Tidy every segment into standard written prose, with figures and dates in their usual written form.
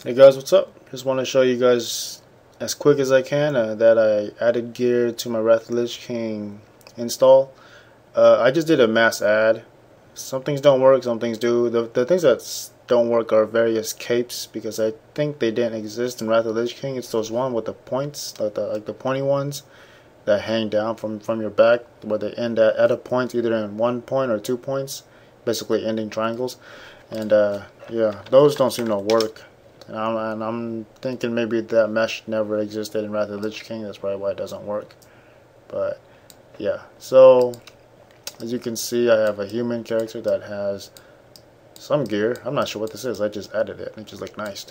Hey guys, what's up? Just want to show you guys as quick as I can that I added gear to my Wrath of the Lich King install. I just did a mass add. Some things don't work, some things do. The things that don't work are various capes because I think they didn't exist in Wrath of the Lich King. It's those one with the points, like the pointy ones that hang down from your back, where they end at a point, either in 1 point or 2 points, basically ending triangles. And yeah, those don't seem to work. And I'm thinking maybe that mesh never existed in Wrath of the Lich King. That's probably why it doesn't work. But yeah, so as you can see, I have a human character that has some gear. I'm not sure what this is. I just added it. It just looked nice.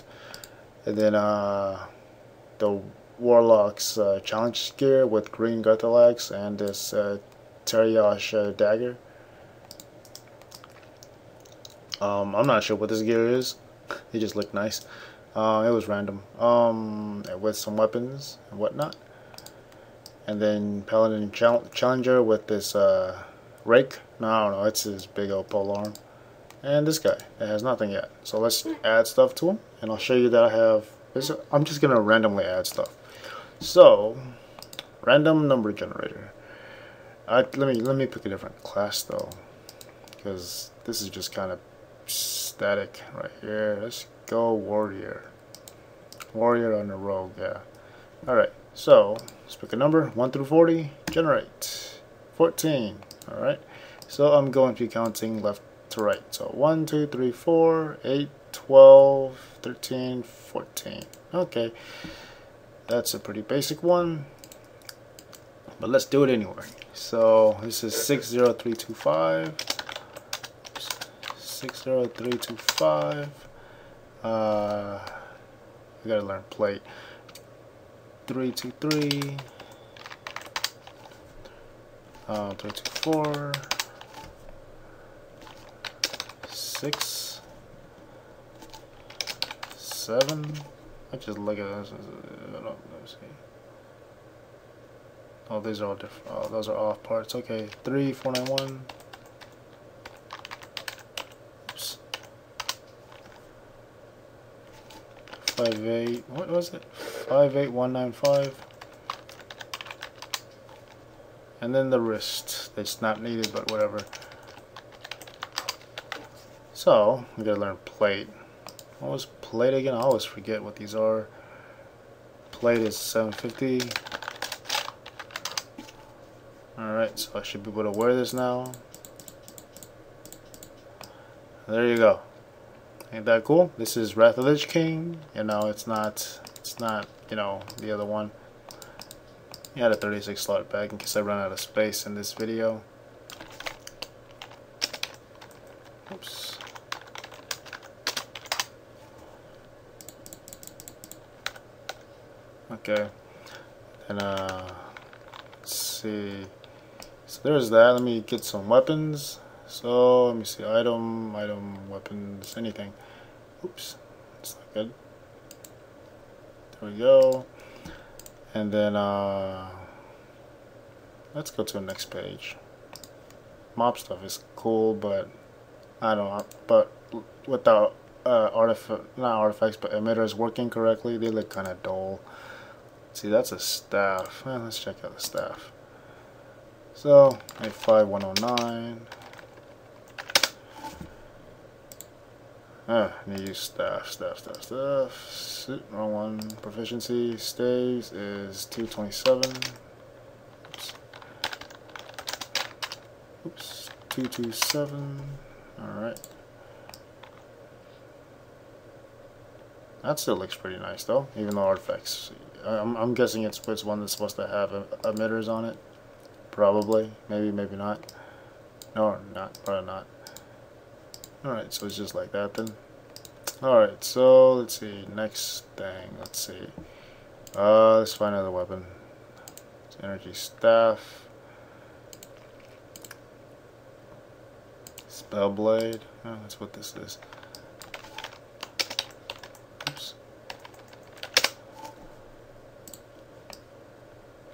And then the Warlock's challenge gear with green WoTLK and this Teriosh dagger. I'm not sure what this gear is. It just looked nice. It was random. With some weapons and whatnot. And then Paladin Challenger with this rake. No, I don't know. It's his big old polearm. And this guy. It has nothing yet. So let's add stuff to him. And I'll show you that I have. I'm just gonna randomly add stuff. So, random number generator. Let me pick a different class though, because this is just kind of static right here. Let's go warrior. Warrior on the rogue, yeah. Alright, so let's pick a number 1 through 40, generate 14. Alright, so I'm going to be counting left to right. So 1, 2, 3, 4, 8, 12, 13, 14. Okay, that's a pretty basic one, but let's do it anyway. So this is 60325. 60325. I gotta learn plate. 323. 324. 6. 7. I just look at this. Let me see. Oh, these are all different. Oh, those are off parts. Okay, 3, 491. 58, what was it? 58195. And then the wrist. It's not needed, but whatever. So, we gotta learn plate. What was plate again? I always forget what these are. Plate is 750. Alright, so I should be able to wear this now. There you go. Ain't that cool? This is Wrath of the Lich King. You know, it's not, you know, the other one. He had a 36 slot bag in case I run out of space in this video. Oops. Okay. And let's see. So there's that. Let me get some weapons. So let me see, item, weapons, anything. Oops, that's not good. There we go. And then let's go to the next page. Mob stuff is cool, but I don't know. But without not artifacts, but emitters working correctly, they look kind of dull. See, that's a staff. Well, let's check out the staff. So 85109. Need to use staff. Wrong one. Proficiency staves is 227. Oops. 227. Alright. That still looks pretty nice though, even though artifacts. I'm guessing it's which one that's supposed to have emitters on it. Probably. Maybe not. No, not. Probably not. Alright, so it's just like that then. Alright, so let's see, next thing, let's see. Let's find another weapon. It's energy staff. Spell blade. Oh, that's what this is. Oops.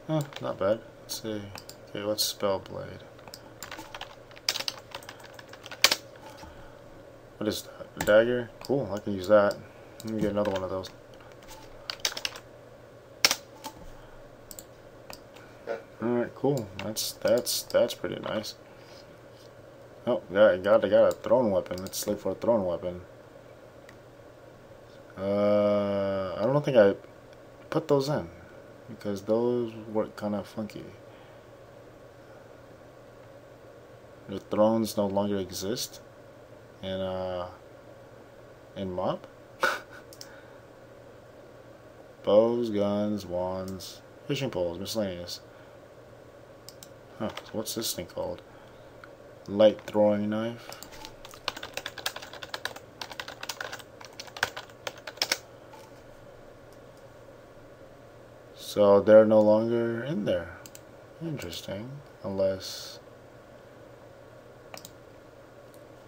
Oh, not bad. Let's see. Okay, what's spell blade? What is that? A dagger? Cool, I can use that. Let me get another one of those. Alright, cool. That's pretty nice. Oh, yeah, I got a thrown weapon. Let's look for a thrown weapon. I don't think I put those in because those work kind of funky. The thrones no longer exist in mob. Bows, guns, wands, fishing poles, miscellaneous. Huh, so what's this thing called? Light throwing knife. So they're no longer in there. Interesting. Unless...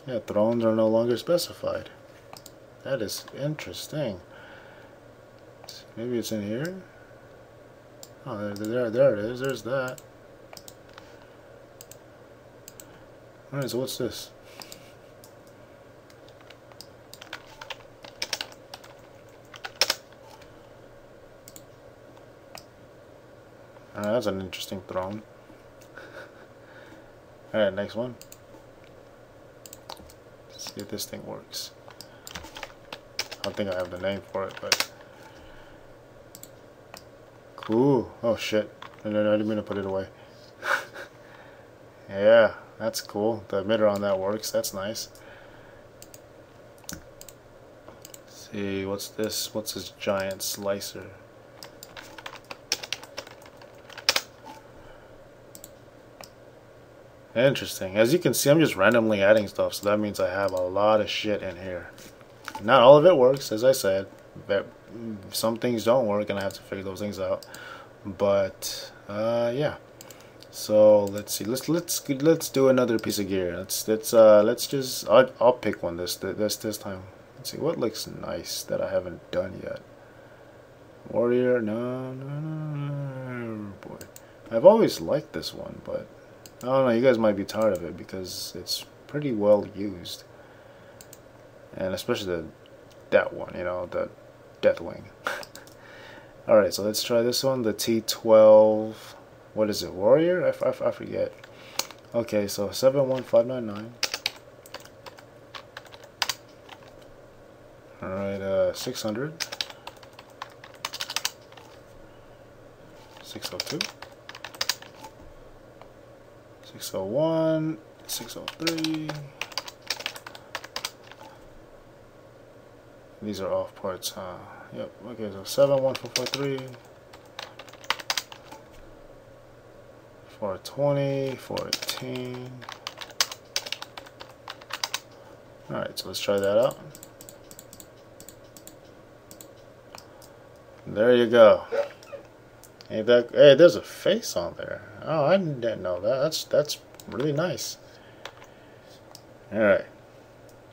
yeah, thrones are no longer specified. That is interesting. Maybe it's in here? Oh, there it is. There's that. Alright, so what's this? That's an interesting throne. Alright, next one. Let's see if this thing works. I don't think I have the name for it, but... cool. Oh shit. I didn't mean to put it away. Yeah, that's cool. The emitter on that works. That's nice. Let's see, what's this? What's this giant slicer? Interesting. As you can see, I'm just randomly adding stuff, so that means I have a lot of shit in here. Not all of it works, as I said. But some things don't work, and I have to figure those things out. But yeah. So let's see. Let's do another piece of gear. Let's just I'll pick one this time. Let's see what looks nice that I haven't done yet. Warrior, no, boy. I've always liked this one, but I don't know. You guys might be tired of it because it's pretty well used, and especially that one, you know, the Deathwing. All right, so let's try this one, the T12. What is it, Warrior? I forget. Okay, so 71599. All right, 600, 602, 601, 603. These are off parts, huh? Yep. Okay, so 71443. 420, 418. Alright, so let's try that out. There you go. Ain't that, hey, there's a face on there. Oh, I didn't know that. That's really nice. Alright.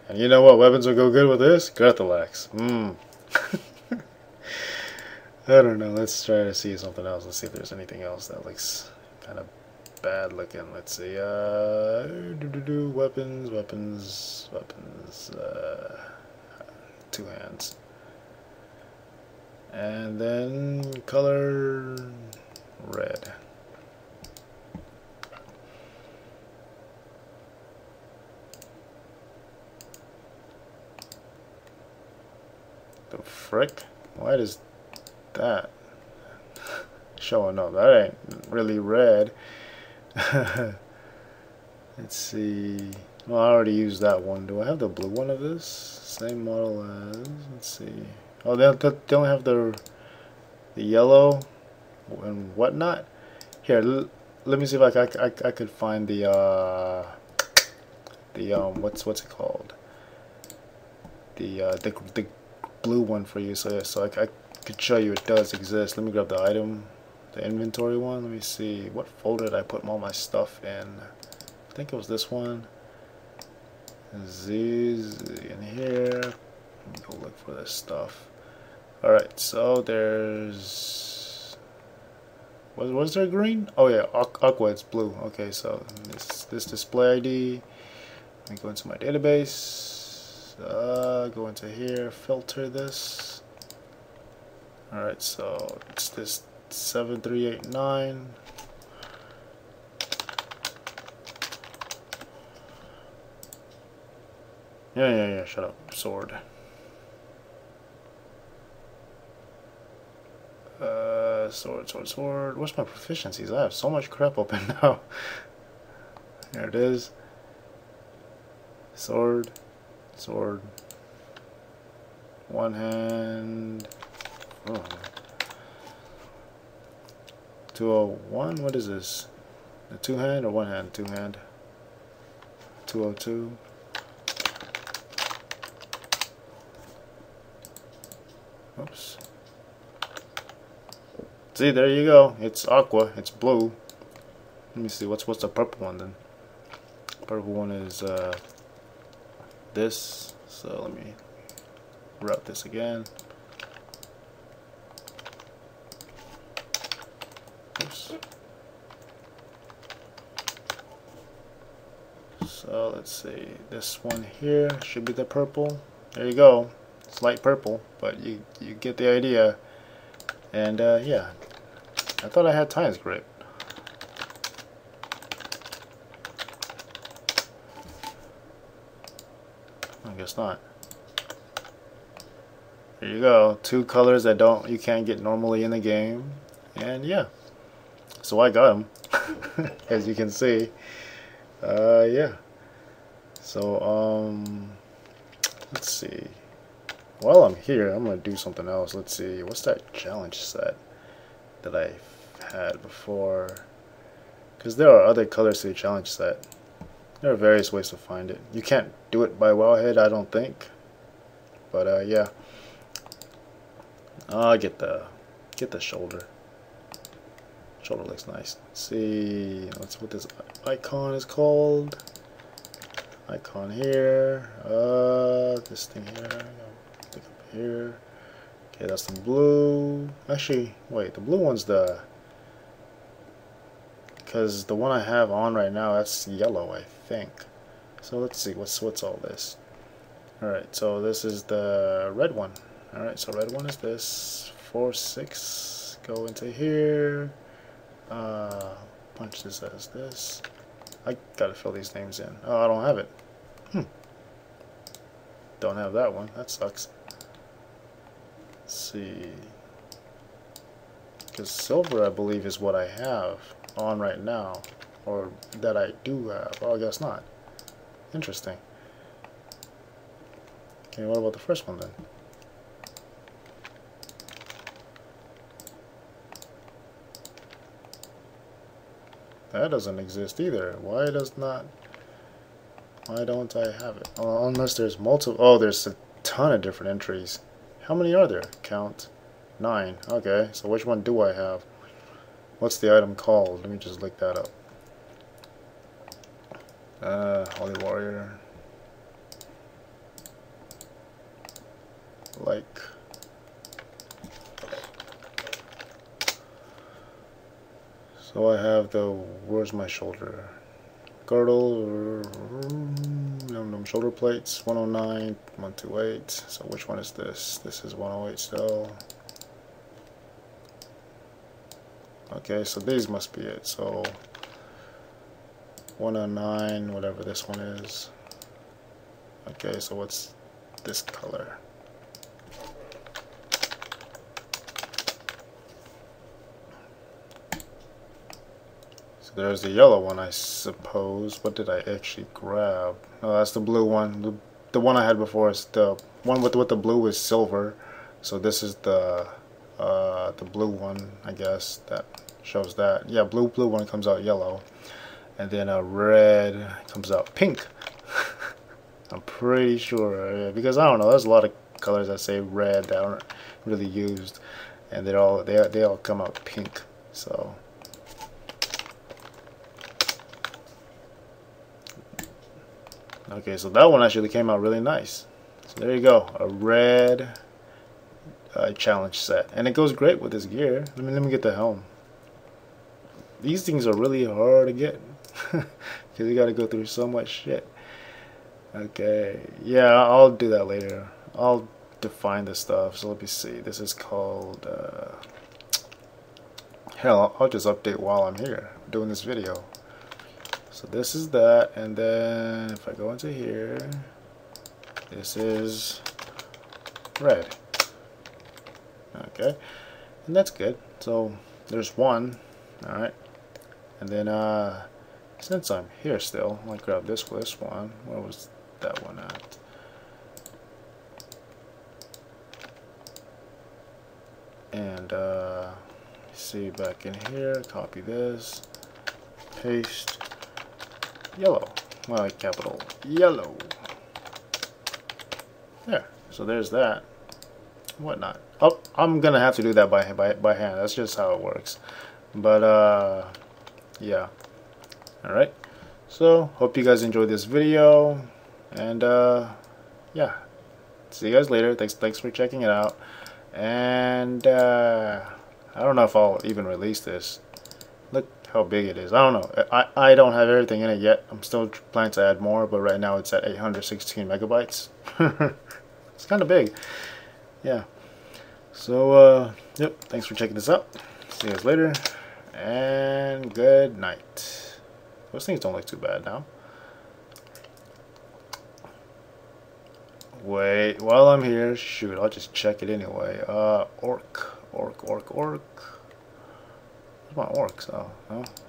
And you know what weapons will go good with this? Grutalax. I don't know. Let's try to see something else. Let's see if there's anything else that looks kind of bad looking. Let's see. Weapons. Two hands. And then color red. The frick? Why does that showing up? That ain't really red. Let's see. Well, I already used that one. Do I have the blue one of this? Same model as. Let's see. Oh, they don't have the yellow and whatnot. Here, let me see if I could find the what's it called? The blue one for you, so I could show you it does exist. Let me grab the item, the inventory one. Let me see, what folder did I put all my stuff in? I think it was this one. Z's in here. Let me go look for this stuff. Alright, so there's, was there green? Oh yeah, aqua, it's blue. Okay, so this display ID. Let me go into my database. Go into here, filter this. Alright, so it's this 7389. Yeah, shut up. Sword. Sword. What's my proficiencies? I have so much crap open now. There it is. Sword. One hand. Oh. 201. What is this? A two hand or one hand? Two hand. 202. Oops. See, there you go. It's aqua. It's blue. Let me see. What's the purple one then? Purple one is this. So let me route this again. Oops. So let's see. This one here should be the purple. There you go. It's light purple, but you get the idea. And yeah, I thought I had Titan's grip. I guess not. There you go. Two colors that you can't get normally in the game, and yeah, so I got them, as you can see. Yeah. So let's see. While I'm here, I'm gonna do something else. Let's see. What's that challenge set that I had before? Because there are other colors to the challenge set. There are various ways to find it. You can't do it by wowhead, I don't think. But yeah. I'll get the shoulder. Shoulder looks nice. Let's see. Let's what this icon is called. Icon here. This thing here. Click up here. Okay, that's the blue. Actually, wait. The blue one's the. Because the one I have on right now, that's yellow, I think. So let's see. What's all this? All right. So this is the red one. All right. So red one is this 4, 6. Go into here. Punch this as this. I gotta fill these names in. Oh, I don't have it. Don't have that one. That sucks. Let's see. Because silver, I believe, is what I have on right now, or that I do have. Oh, I guess not. Interesting. Okay, what about the first one then? That doesn't exist either. Why don't I have it? Unless there's multiple. Oh, there's a ton of different entries. How many are there? Count 9. Okay, so which one do I have? What's the item called? Let me just look that up. Holy Warrior. Like. So I have the. Where's my shoulder? Girdle. Shoulder plates. 109, 128. So which one is this? This is 108 still. Okay, so these must be it. So 109, whatever this one is. Okay, so what's this color? So there's the yellow one, I suppose. What did I actually grab? Oh, that's the blue one. The one I had before is the one with the blue is silver. So this is the blue one, I guess, that shows that. Yeah, blue one comes out yellow, and then a red comes out pink. I'm pretty sure, because I don't know. There's a lot of colors that say red that aren't really used, and they all come out pink. So. Okay, so that one actually came out really nice. So there you go, a red challenge set, and it goes great with this gear. Let me get the helm. These things are really hard to get because you got to go through so much shit. Okay, yeah, I'll do that later. I'll define the stuff. So let me see. This is called. Hell, I'll just update while I'm here doing this video. So this is that, and then if I go into here, this is red. Okay, and that's good. So there's one. All right, and then since I'm here still, I might grab this one. Where was that one at? And see back in here, copy this, paste, yellow, well, capital yellow. There, so there's that. Whatnot. Oh, I'm gonna have to do that by hand. That's just how it works. But yeah. All right. So hope you guys enjoyed this video, and yeah. See you guys later. Thanks for checking it out. And I don't know if I'll even release this. Look how big it is. I don't know. I don't have everything in it yet. I'm still planning to add more, but right now it's at 816 megabytes. It's kind of big. Yeah. So yep. Thanks for checking this out. See you guys later. And good night. Those things don't look too bad now. Wait, while I'm here, shoot, I'll just check it anyway. Orc. Where's my orcs?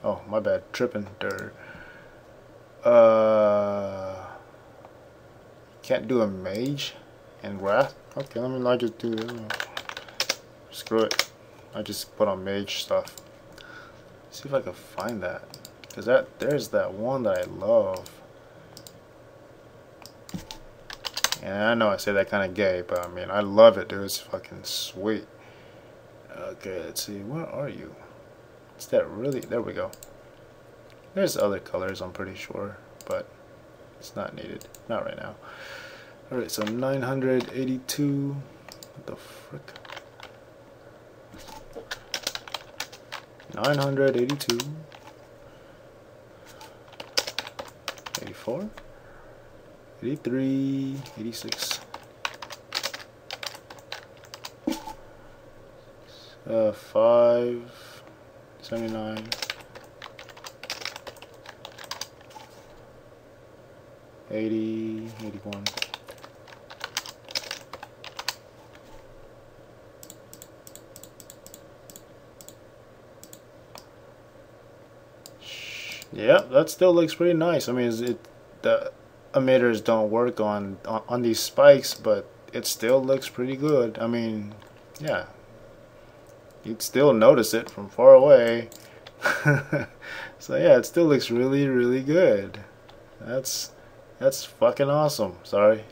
Oh, my bad. Tripping. Dirt. Can't do a mage and wrath. Okay, let me just do this. Screw it. I just put on mage stuff. See if I can find that. Cause there's that one that I love. And I know I say that kind of gay, but I mean, I love it, dude. It's fucking sweet. Okay, let's see. Where are you? Is that really? There we go. There's other colors, I'm pretty sure, but it's not needed. Not right now. Alright, so 982. What the frick? 982. 84. 83, 86, 5, 79, 80, 81. Yeah, that still looks pretty nice. I mean, the emitters don't work on these spikes, but it still looks pretty good. I mean, yeah, you'd still notice it from far away. So yeah, it still looks really good. That's fucking awesome. Sorry,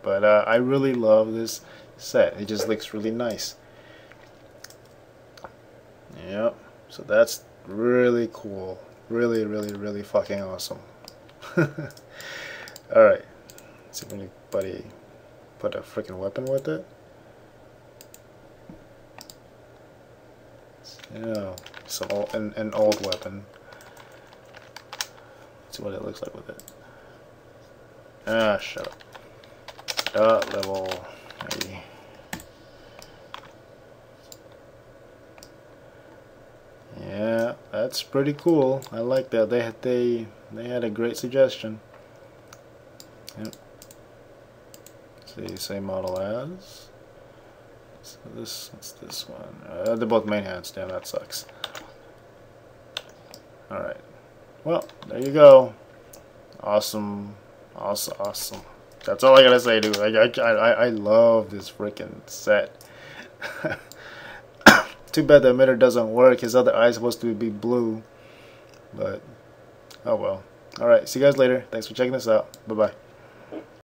but I really love this set. It just looks really nice. Yep. So that's really cool. Really fucking awesome. Alright, see if anybody put a freaking weapon with it. Yeah, an old weapon. Let's see what it looks like with it. Ah, shut up. Level 80. Yeah, that's pretty cool. I like that. They had a great suggestion. Yep. See, same model as. So what's this one? They're both main hands. Damn, that sucks. All right. Well, there you go. Awesome. That's all I gotta say, dude. I love this freaking set. Too bad the emitter doesn't work. His other eye's supposed to be blue, but oh well. All right. See you guys later. Thanks for checking this out. Bye bye.